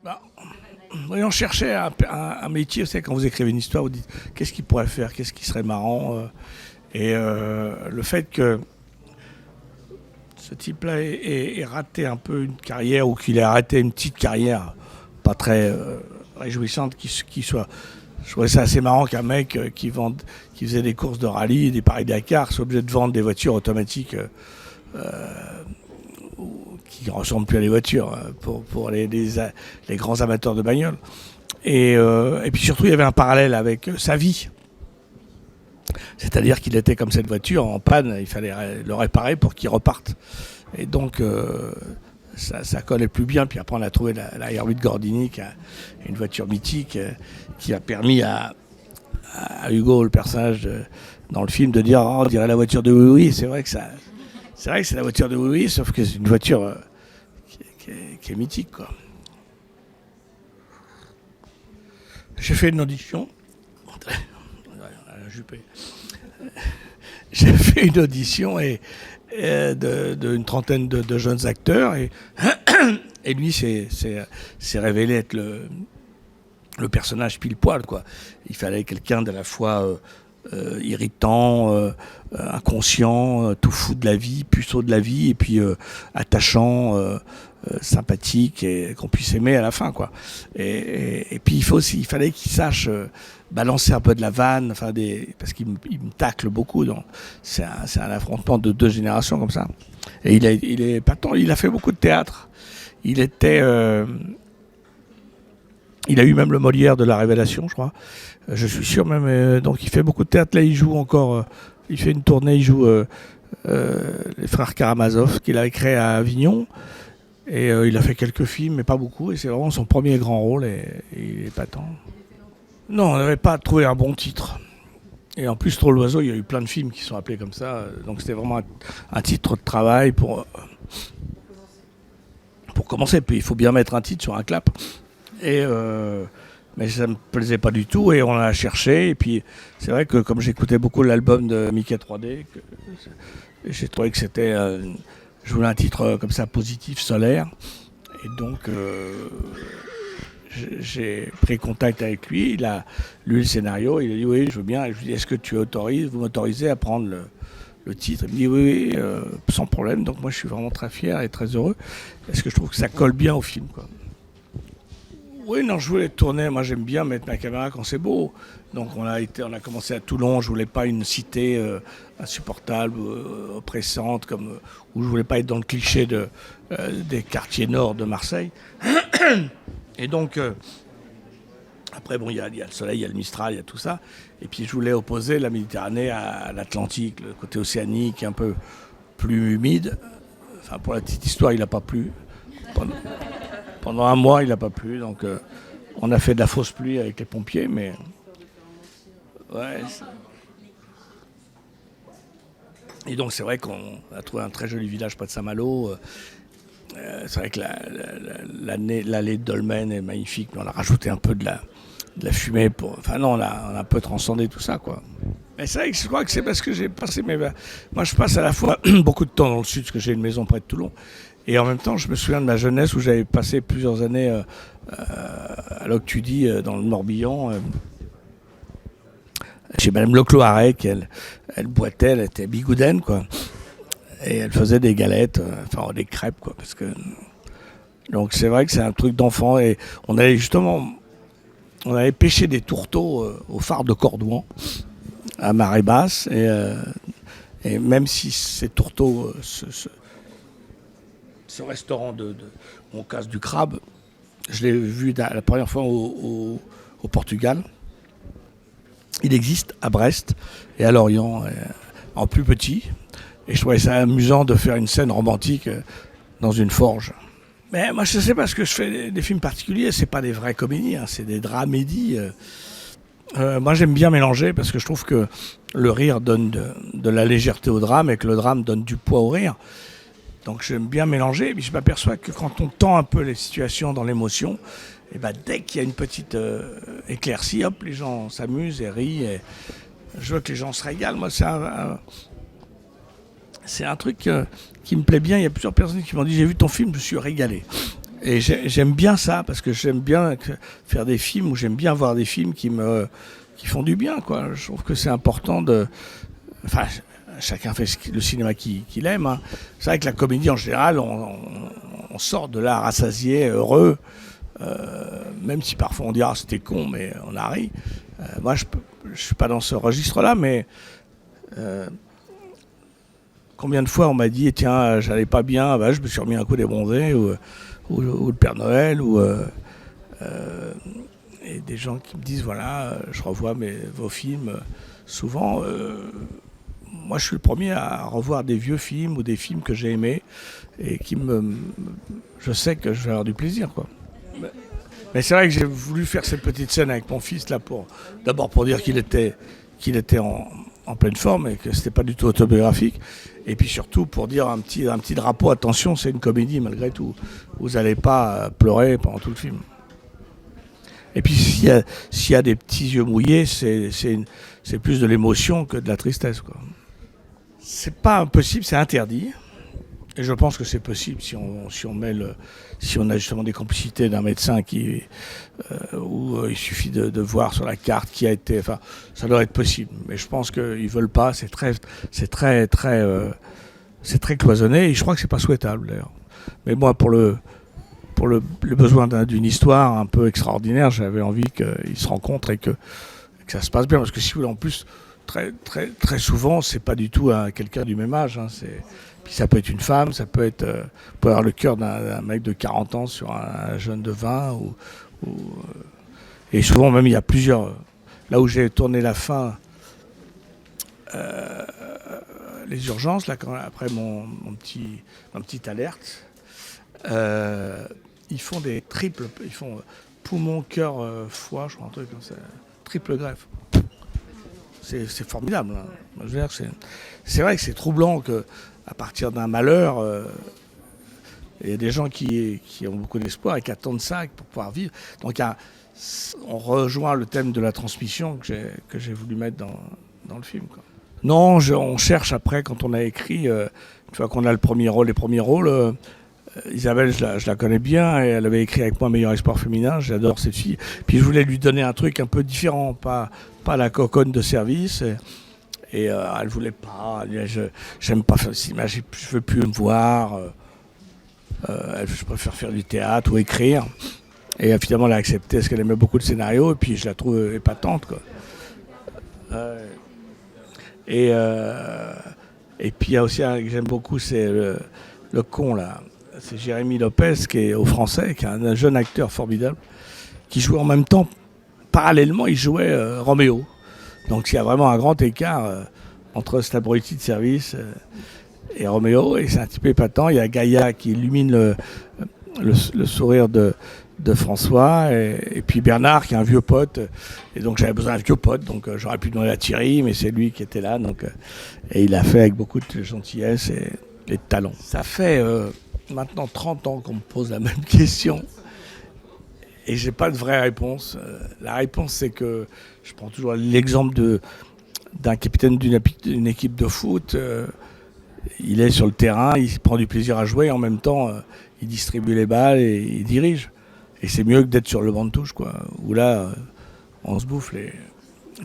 Bah, oui, on cherchait un métier, vous savez, quand vous écrivez une histoire, vous dites qu'est-ce qu'il pourrait faire, qu'est-ce qui serait marrant. Le fait que ce type-là ait raté un peu une carrière, ou qu'il ait arrêté une petite carrière pas très réjouissante, qui soit. Je trouvais ça assez marrant qu'un mec qui faisait des courses de rallye, des Paris-Dakar, soit obligé de vendre des voitures automatiques qui ne ressemblent plus à des voitures pour les grands amateurs de bagnoles. Et puis surtout, il y avait un parallèle avec sa vie. C'est-à-dire qu'il était comme cette voiture en panne, il fallait le réparer pour qu'il reparte. Et donc, ça collait plus bien. Puis après, on a trouvé la R8 Gordini, qui a une voiture mythique, qui a permis à Hugo, le personnage dans le film, de dire oh, on dirait la voiture de Oui Oui. C'est vrai que c'est la voiture de Oui Oui, sauf que c'est une voiture qui est mythique, quoi. J'ai fait une audition. J'ai fait une audition d'une trentaine de jeunes acteurs et lui s'est révélé être le personnage pile poil, quoi. Il fallait quelqu'un d'à la fois irritant, inconscient, tout fou de la vie, puceau de la vie, et puis attachant, sympathique, et qu'on puisse aimer à la fin, quoi. Et puis il fallait qu'il sache balancer un peu de la vanne, parce qu'il me tacle beaucoup. C'est un affrontement de deux générations comme ça. Et il est pas tant, il a fait beaucoup de théâtre. Il a eu même le Molière de la Révélation, je crois. Je suis sûr même. Donc il fait beaucoup de théâtre. Là, il joue encore. Il fait une tournée. Il joue les frères Karamazov qu'il avait créé à Avignon. Et il a fait quelques films, mais pas beaucoup. Et c'est vraiment son premier grand rôle. Et il est patent. Non, on n'avait pas trouvé un bon titre. Et en plus, Trop l'oiseau, il y a eu plein de films qui sont appelés comme ça. Donc c'était vraiment un titre de travail pour commencer. Puis il faut bien mettre un titre sur un clap. Mais ça ne me plaisait pas du tout et on a cherché. Et puis c'est vrai que comme j'écoutais beaucoup l'album de Mickey 3D, j'ai trouvé que c'était... je voulais un titre comme ça, positif, solaire. Et donc j'ai pris contact avec lui. Il a lu le scénario. Il a dit oui, je veux bien. Je lui ai dit est-ce que vous m'autorisez à prendre le titre? Il me dit oui, sans problème. Donc moi je suis vraiment très fier et très heureux. Parce que je trouve que ça colle bien au film, quoi. Oui, non, je voulais tourner. Moi, j'aime bien mettre ma caméra quand c'est beau. Donc, on a commencé à Toulon. Je voulais pas une cité insupportable, oppressante, où je voulais pas être dans le cliché des quartiers nord de Marseille. Et donc, après, bon, il y a le soleil, il y a le Mistral, il y a tout ça. Et puis, je voulais opposer la Méditerranée à l'Atlantique, le côté océanique, un peu plus humide. Enfin, pour la petite histoire, il n'a pas plu. Pendant un mois, il n'a pas plu, donc on a fait de la fausse pluie avec les pompiers, mais ouais. Et donc c'est vrai qu'on a trouvé un très joli village près de Saint-Malo. C'est vrai que l'allée de Dolmen est magnifique, mais on a rajouté un peu de la fumée Enfin non, on a un peu transcendé tout ça, quoi. Mais c'est vrai que je crois que c'est parce que j'ai passé moi je passe à la fois beaucoup de temps dans le sud, parce que j'ai une maison près de Toulon. Et en même temps, je me souviens de ma jeunesse où j'avais passé plusieurs années à l'Octudie, dans le Morbihan, chez Madame Lecloiret, elle boitait, elle était bigoudaine, quoi. Et elle faisait des galettes, des crêpes, quoi. Donc c'est vrai que c'est un truc d'enfant. Et on avait pêché des tourteaux au phare de Cordouan, à marée basse. Et même si ces tourteaux... ce restaurant où on casse du crabe, je l'ai vu la première fois au Portugal. Il existe à Brest et à Lorient, en plus petit. Et je trouvais ça amusant de faire une scène romantique dans une forge. Mais moi, je sais pas, parce que je fais des films particuliers, c'est pas des vraies comédies, hein, c'est des dramédies. Moi, j'aime bien mélanger parce que je trouve que le rire donne de la légèreté au drame et que le drame donne du poids au rire. Donc j'aime bien mélanger, mais je m'aperçois que quand on tend un peu les situations dans l'émotion, et dès qu'il y a une petite éclaircie, hop, les gens s'amusent et rient. Et je veux que les gens se régalent. Moi, c'est un truc qui me plaît bien. Il y a plusieurs personnes qui m'ont dit j'ai vu ton film, je me suis régalé. Et j'aime bien ça, parce que j'aime bien faire des films, ou j'aime bien voir des films qui font du bien, quoi. Je trouve que c'est important de... Enfin, chacun fait le cinéma qu'il aime, hein. C'est vrai que la comédie, en général, on sort de là rassasié, heureux, même si parfois on dit « Ah, c'était con », mais on a ri. Moi, je suis pas dans ce registre-là, mais... combien de fois on m'a dit « Tiens, j'allais pas bien, bah, je me suis remis un coup des bronzés », ou le Père Noël, et des gens qui me disent voilà, je revois vos films. Souvent, moi je suis le premier à revoir des vieux films ou des films que j'ai aimés et je sais que je vais avoir du plaisir, quoi. Mais c'est vrai que j'ai voulu faire cette petite scène avec mon fils là d'abord pour dire qu'il était en pleine forme et que c'était pas du tout autobiographique, et puis surtout pour dire un petit drapeau, attention, c'est une comédie malgré tout, vous n'allez pas pleurer pendant tout le film. Et puis s'il y a des petits yeux mouillés, c'est plus de l'émotion que de la tristesse, quoi. C'est pas impossible, c'est interdit. Et je pense que c'est possible si on a justement des complicités d'un médecin où il suffit de voir sur la carte qui a été. Enfin, ça doit être possible. Mais je pense qu'ils veulent pas. C'est très cloisonné. Et je crois que c'est pas souhaitable d'ailleurs. Mais moi, pour le besoin d'une histoire un peu extraordinaire, j'avais envie qu'ils se rencontrent et que ça se passe bien. Parce que si vous voulez, en plus, très souvent, c'est pas du tout quelqu'un du même âge, hein. Puis ça peut être une femme, ça peut être avoir le cœur d'un mec de 40 ans sur un jeune de 20. Et souvent même il y a plusieurs. Là où j'ai tourné la fin, les urgences, là, après mon petite alerte, ils font des triples, ils font poumon, cœur, foie, je crois, un truc comme ça, triple greffe. C'est formidable, hein. Je veux dire, c'est vrai que c'est troublant que à partir d'un malheur, il y a des gens qui ont beaucoup d'espoir et qui attendent ça pour pouvoir vivre. Donc on rejoint le thème de la transmission que j'ai voulu mettre dans le film, quoi. Non, on cherche après, quand on a écrit, une fois qu'on a les premiers rôles, Isabelle, je la connais bien, et elle avait écrit avec moi Meilleur espoir féminin, j'adore cette fille. Puis je voulais lui donner un truc un peu différent, pas la coconne de service. Et elle voulait pas, j'aime pas faire le cinéma, je veux plus me voir, je préfère faire du théâtre ou écrire. Et finalement elle a accepté parce qu'elle aimait beaucoup le scénario, et puis je la trouve épatante, quoi. Et puis il y a aussi un que j'aime beaucoup, c'est le con là, c'est Jérémy Lopez qui est au Français, qui est un jeune acteur formidable, qui joue en même temps, parallèlement il jouait Roméo. Donc il y a vraiment un grand écart entre cet abruti de service et Roméo, et c'est un type épatant. Il y a Gaïa qui illumine le sourire de François, et puis Bernard qui est un vieux pote, et donc j'avais besoin d'un vieux pote, donc j'aurais pu demander à Thierry, mais c'est lui qui était là, donc, et il a fait avec beaucoup de gentillesse et de talent. Ça fait maintenant 30 ans qu'on me pose la même question. Et j'ai pas de vraie réponse. La réponse, c'est que je prends toujours l'exemple d'un capitaine d'une équipe de foot. Il est sur le terrain, il prend du plaisir à jouer, et en même temps, il distribue les balles et il dirige. Et c'est mieux que d'être sur le banc de touche, quoi. Où là, on se bouffe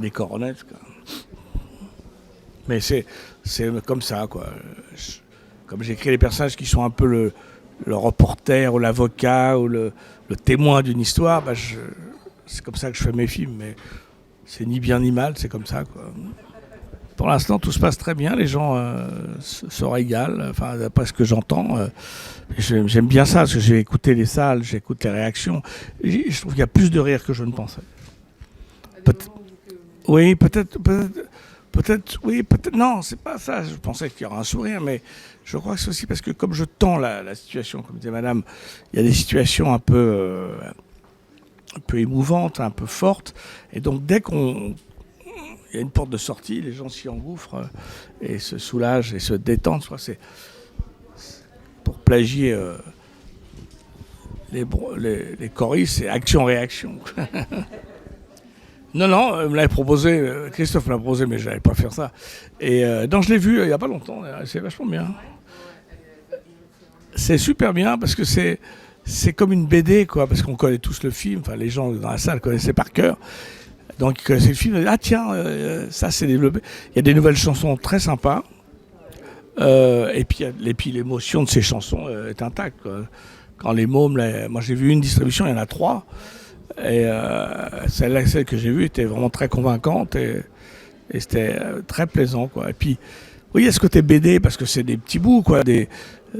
les coronettes, quoi. Mais c'est comme ça, quoi. Comme j'écris les personnages qui sont un peu le reporter ou l'avocat ou le témoin d'une histoire, bah c'est comme ça que je fais mes films. Mais c'est ni bien ni mal, c'est comme ça, quoi. Pour l'instant, tout se passe très bien. Les gens se régalent, enfin, d'après ce que j'entends. J'aime bien ça, parce que j'ai écouté les salles, j'écoute les réactions. Je trouve qu'il y a plus de rire que je ne pensais. Oui, peut-être, oui, peut-être. Non, c'est pas ça. Je pensais qu'il y aurait un sourire, mais je crois que c'est aussi parce que comme je tends la situation, comme disait Madame, il y a des situations un peu émouvantes, un peu fortes, et donc dès qu'il y a une porte de sortie, les gens s'y engouffrent et se soulagent et se détendent. C'est pour plagier les choristes, c'est action-réaction. Non, me l'avait proposé, Christophe me l'a proposé, mais je n'allais pas faire ça. Et donc je l'ai vu il n'y a pas longtemps, c'est vachement bien. C'est super bien parce que c'est comme une BD, quoi, parce qu'on connaît tous le film. Enfin, les gens dans la salle connaissaient par cœur. Donc, ils connaissaient le film. Ils disaient, ah tiens, ça c'est développé. Il y a des nouvelles chansons très sympas. Et puis l'émotion de ces chansons est intacte, quoi. Quand les mômes, moi j'ai vu une distribution, il y en a 3. Et celle que j'ai vue était vraiment très convaincante et c'était très plaisant, quoi. Et puis, oui, il y a ce côté BD parce que c'est des petits bouts, quoi.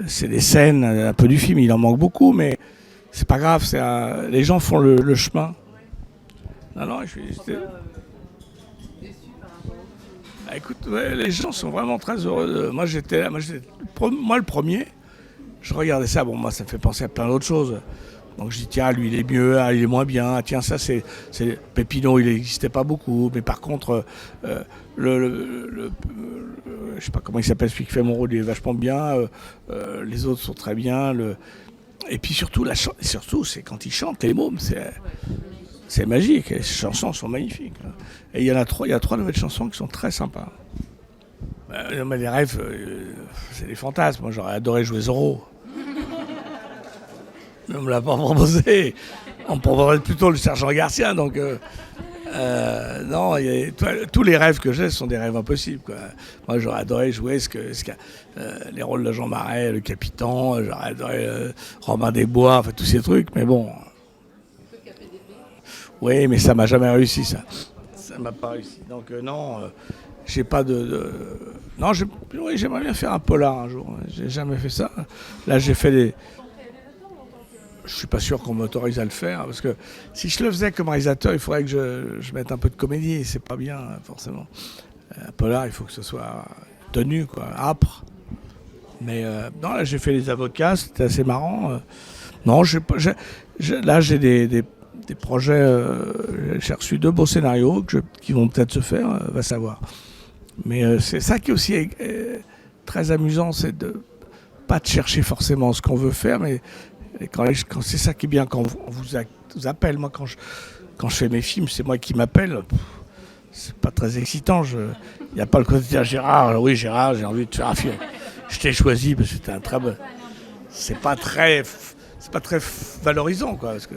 C'est des scènes un peu du film, il en manque beaucoup, mais c'est pas grave. Les gens font le chemin. Non, non, écoute, ouais, les gens sont vraiment très heureux. Moi le premier. Je regardais ça, bon, moi ça me fait penser à plein d'autres choses. Donc je dis, tiens, lui il est mieux, ah, il est moins bien, ah, tiens, ça c'est Pépino, il n'existait pas beaucoup, mais par contre, je sais pas comment il s'appelle, celui qui fait mon rôle, il est vachement bien, les autres sont très bien. Et puis surtout, surtout c'est quand il chante, les mômes, c'est magique, les chansons sont magnifiques. Là. Et il y a 3 nouvelles chansons qui sont très sympas. Mais les rêves, c'est des fantasmes. Moi j'aurais adoré jouer Zorro. On me l'a pas proposé. On me proposerait plutôt le sergent Garcia. Donc, non, tous les rêves que j'ai sont des rêves impossibles, quoi. Moi, j'aurais adoré jouer les rôles de Jean Marais, le Capitaine. J'aurais adoré Robin des Bois, enfin tous ces trucs. Mais bon. Oui, mais ça m'a jamais réussi, ça. Ça m'a pas réussi. Donc, non, j'ai pas Non, oui, j'aimerais bien faire un polar un jour. J'ai jamais fait ça. Là, j'ai fait des. Je suis pas sûr qu'on m'autorise à le faire, parce que si je le faisais comme réalisateur, il faudrait que je mette un peu de comédie, et c'est pas bien, forcément. Un polar, il faut que ce soit tenu, quoi, âpre. Mais non, là, j'ai fait les avocats, c'était assez marrant. Non, là, j'ai des projets, j'ai reçu 2 beaux scénarios qui vont peut-être se faire, va savoir. Mais c'est ça qui est aussi très amusant, c'est de pas de chercher forcément ce qu'on veut faire, mais quand c'est ça qui est bien quand on vous appelle. Moi, quand je fais mes films, c'est moi qui m'appelle. C'est pas très excitant. Il n'y a pas le côté de dire Gérard, oui Gérard, j'ai envie de faire un film. Je t'ai choisi parce que c'était un très bon. C'est pas très valorisant, quoi, parce que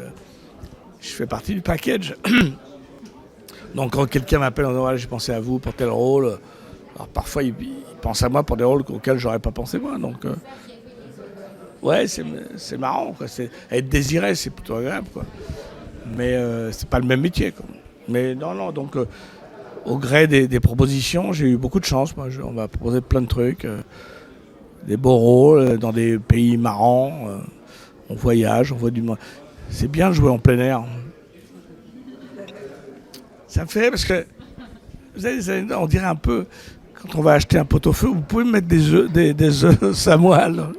je fais partie du package. Donc quand quelqu'un m'appelle en disant voilà, j'ai pensé à vous pour tel rôle, alors parfois il pense à moi pour des rôles auxquels j'aurais pas pensé moi. Donc ouais, c'est marrant, quoi. Être désiré, c'est plutôt agréable, quoi. Mais c'est pas le même métier, quoi. Mais non, donc au gré des propositions, j'ai eu beaucoup de chance. Moi, on m'a proposé plein de trucs, des beaux rôles dans des pays marrants. On voyage, on voit du monde. C'est bien de jouer en plein air. Ça me fait parce que on dirait un peu quand on va acheter un pot-au-feu, vous pouvez mettre des œufs samoile.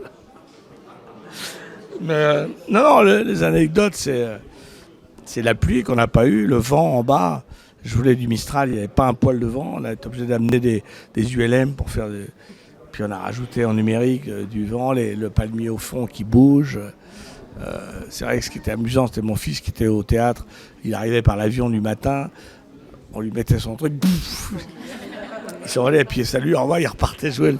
Mais non, les anecdotes, c'est la pluie qu'on n'a pas eue, le vent en bas. Je voulais du Mistral, il n'y avait pas un poil de vent. On a été obligé d'amener des ULM pour faire des. Puis on a rajouté en numérique du vent, le palmier au fond qui bouge. C'est vrai que ce qui était amusant, c'était mon fils qui était au théâtre. Il arrivait par l'avion du matin, on lui mettait son truc, bouf, il s'envolait, et puis salut, au revoir, il repartait jouer.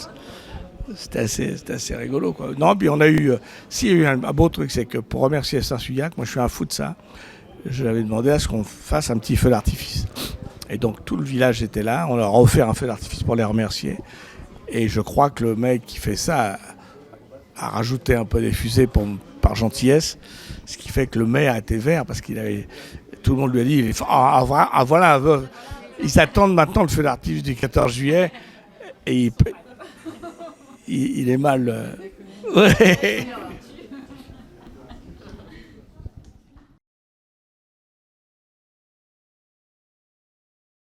C'était assez rigolo, quoi. Non, puis on a eu. S'il y a eu un beau truc, c'est que pour remercier Saint-Suyac, moi je suis un fou de ça, je lui avais demandé à ce qu'on fasse un petit feu d'artifice. Et donc tout le village était là, on leur a offert un feu d'artifice pour les remercier. Et je crois que le mec qui fait ça a rajouté un peu des fusées par gentillesse, ce qui fait que le maire a été vert parce tout le monde lui a dit voilà, ils attendent maintenant le feu d'artifice du 14 juillet et il est mal. Ouais.